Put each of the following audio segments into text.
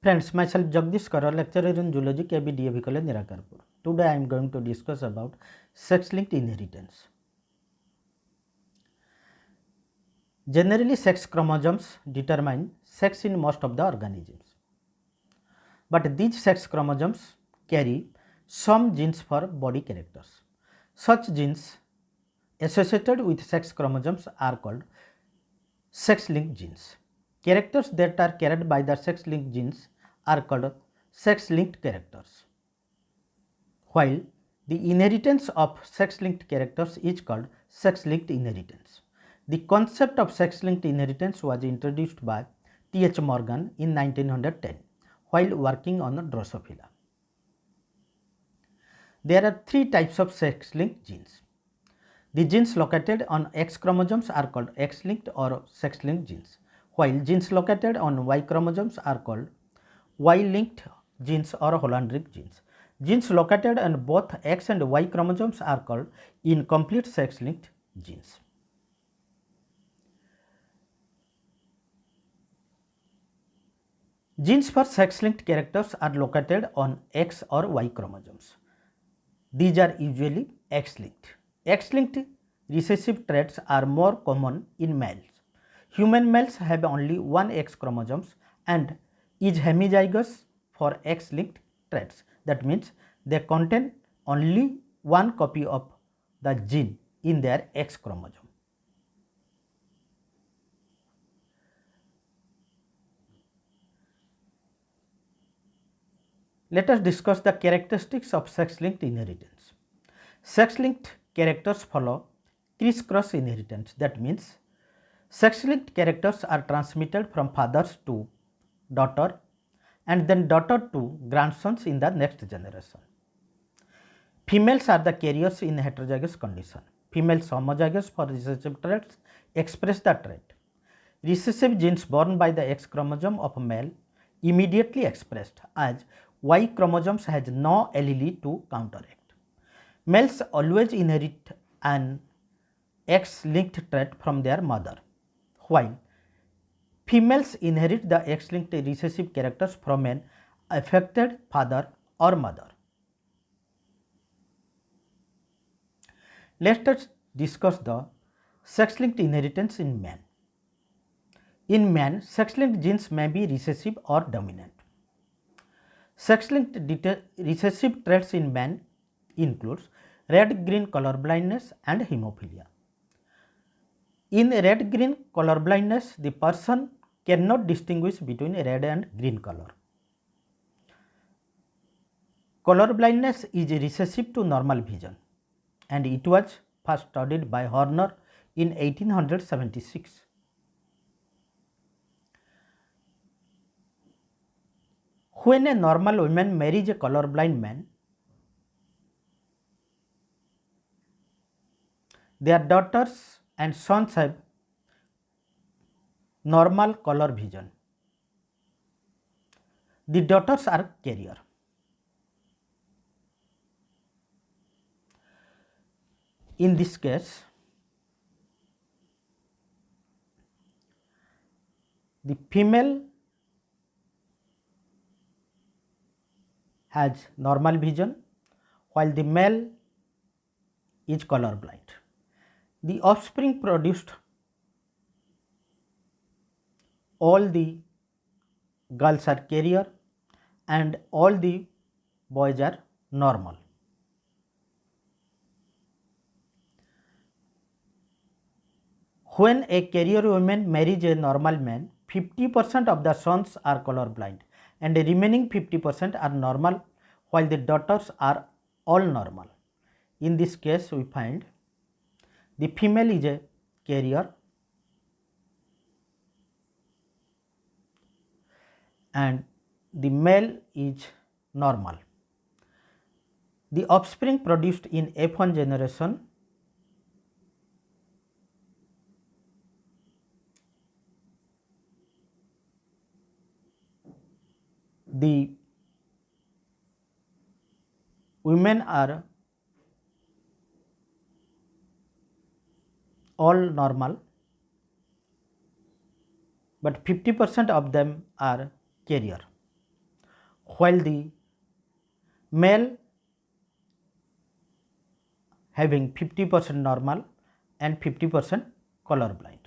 Friends, myself Jagdish Kara, lecturer in zoology, KBDAV College, Nirakarpur. Today I am going to discuss about sex-linked inheritance. Generally, sex chromosomes determine sex in most of the organisms. But these sex chromosomes carry some genes for body characters. Such genes associated with sex chromosomes are called sex-linked genes. Characters that are carried by the sex-linked genes are called sex-linked characters, while the inheritance of sex-linked characters is called sex-linked inheritance. The concept of sex-linked inheritance was introduced by T.H. Morgan in 1910 while working on Drosophila. There are three types of sex-linked genes. The genes located on X chromosomes are called X-linked or sex-linked genes, while genes located on Y chromosomes are called Y-linked genes or Hollandric genes. Genes located on both X and Y chromosomes are called incomplete sex-linked genes. Genes for sex-linked characters are located on X or Y chromosomes. These are usually X-linked. X-linked recessive traits are more common in males. Human males have only one X chromosomes and is homozygous for X-linked traits. That means they contain only one copy of the gene in their X chromosome. Let us discuss the characteristics of sex-linked inheritance. Sex-linked characters follow criss-cross inheritance. That means sex-linked characters are transmitted from fathers to daughter and then daughter to grandsons in the next generation. Females are the carriers in heterozygous condition. Females homozygous for recessive traits express the trait. Recessive genes born by the X chromosome of a male immediately expressed as Y chromosomes has no allele to counteract. Males always inherit an X-linked trait from their mother, while females inherit the X-linked recessive characters from an affected father or mother. Let us discuss the sex-linked inheritance in man. In man, sex-linked genes may be recessive or dominant. Sex-linked recessive traits in man includes red-green color blindness and hemophilia. In red-green color blindness, the person cannot distinguish between red and green color. Color blindness is recessive to normal vision, and it was first studied by Horner in 1876. When a normal woman marries a colorblind man, their daughters and sons have normal color vision. The daughters are carrier. In this case, the female has normal vision while the male is colorblind. The offspring produced, all the girls are carrier and all the boys are normal. When a carrier woman marries a normal man, 50% of the sons are colorblind and the remaining 50% are normal while the daughters are all normal. In this case, we find the female is a carrier and the male is normal. The offspring produced in F1 generation the women are all normal, but 50% of them are carrier. while the male having 50% normal and 50% colorblind.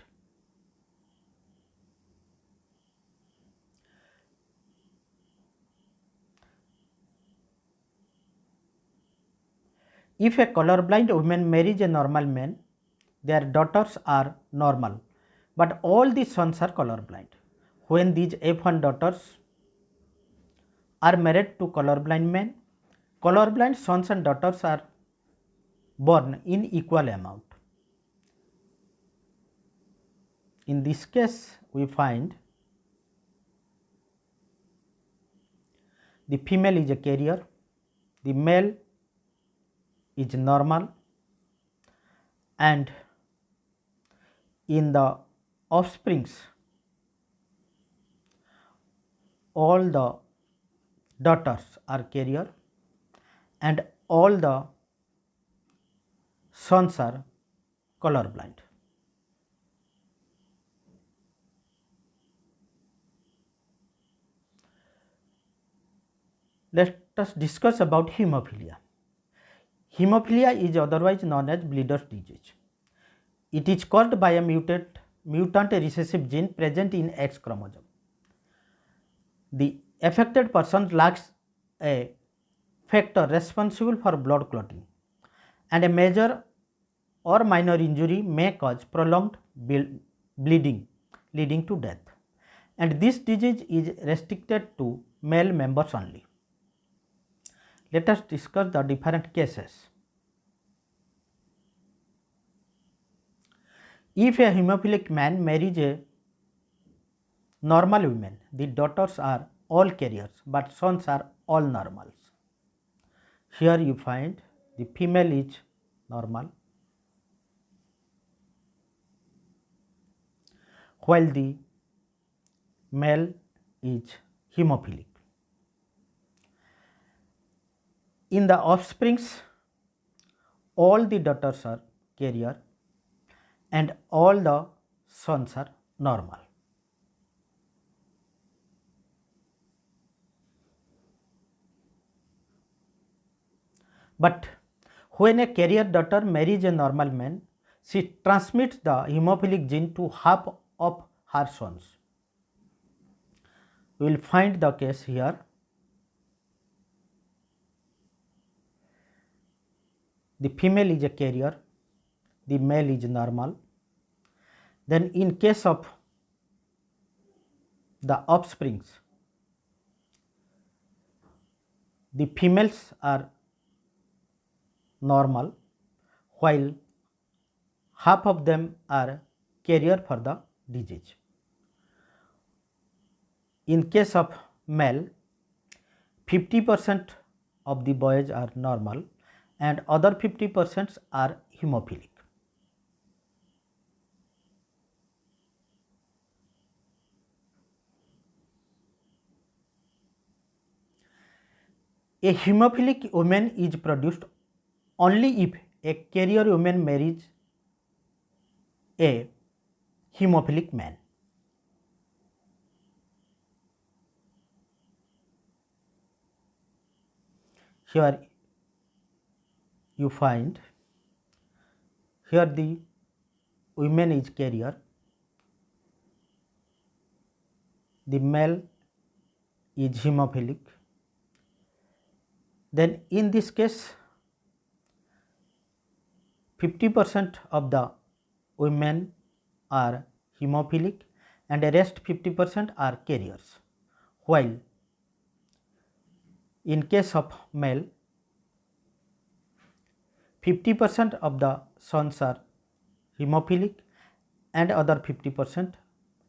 If a colorblind woman marries a normal man, their daughters are normal, but all the sons are colorblind. When these F1 daughters are married to colorblind men, colorblind sons and daughters are born in equal amount. In this case, we find the female is a carrier, the male is normal, and in the offsprings, all the daughters are carrier and all the sons are colorblind. Let us discuss about hemophilia. Hemophilia is otherwise known as bleeder's disease. It is caused by a mutant recessive gene present in X chromosome. The affected person lacks a factor responsible for blood clotting, and a major or minor injury may cause prolonged bleeding leading to death. And this disease is restricted to male members only. Let us discuss the different cases. If a hemophilic man marries a normal woman, the daughters are all carriers, but sons are all normals. Here you find the female is normal, while the male is hemophilic. In the offsprings, all the daughters are carrier and all the sons are normal. But when a carrier daughter marries a normal man, she transmits the hemophilic gene to half of her sons. We will find the case here. The female is a carrier, the male is normal. Then in case of the offsprings, the females are normal, while half of them are carrier for the disease. In case of male, 50% of the boys are normal and other 50% are hemophilic. A hemophilic woman is produced only if a carrier woman marries a hemophilic man. Here you find, here the woman is carrier, the male is hemophilic. Then in this case, 50% of the women are hemophilic and the rest 50% are carriers, while in case of male, 50% of the sons are hemophilic and other 50%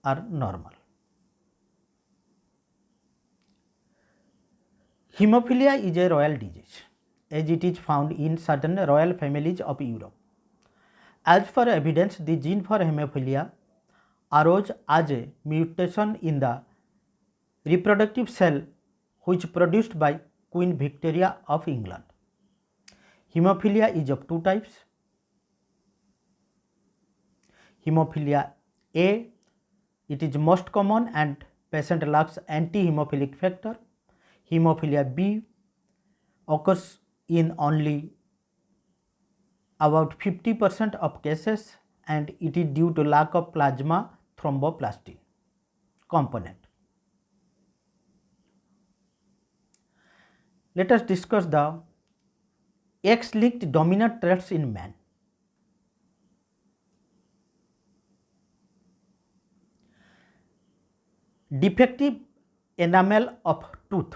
are normal. Hemophilia is a royal disease as it is found in certain royal families of Europe. As per evidence, the gene for hemophilia arose as a mutation in the reproductive cell which produced by Queen Victoria of England. Hemophilia is of two types. Hemophilia A, it is most common and patient lacks anti-hemophilic factor. hemophilia B occurs in only about 50% of cases, and it is due to lack of plasma thromboplastin component. Let us discuss the X-linked dominant traits in man. Defective enamel of tooth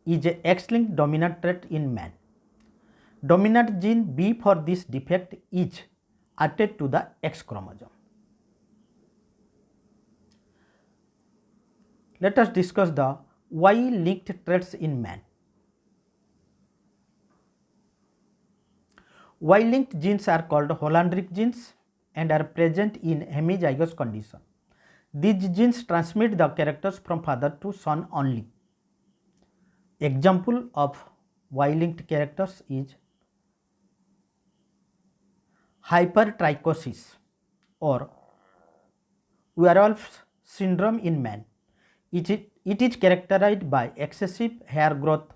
is a X-linked dominant trait in man. Dominant gene B for this defect is attached to the X chromosome. Let us discuss the Y-linked traits in man. Y-linked genes are called Hollandric genes and are present in hemizygous condition. These genes transmit the characters from father to son only. Example of Y-linked characters is hypertrichosis or werewolf syndrome in man. It is characterized by excessive hair growth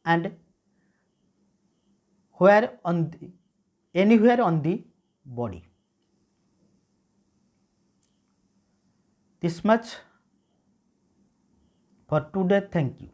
and anywhere on the body. This much for today. Thank you.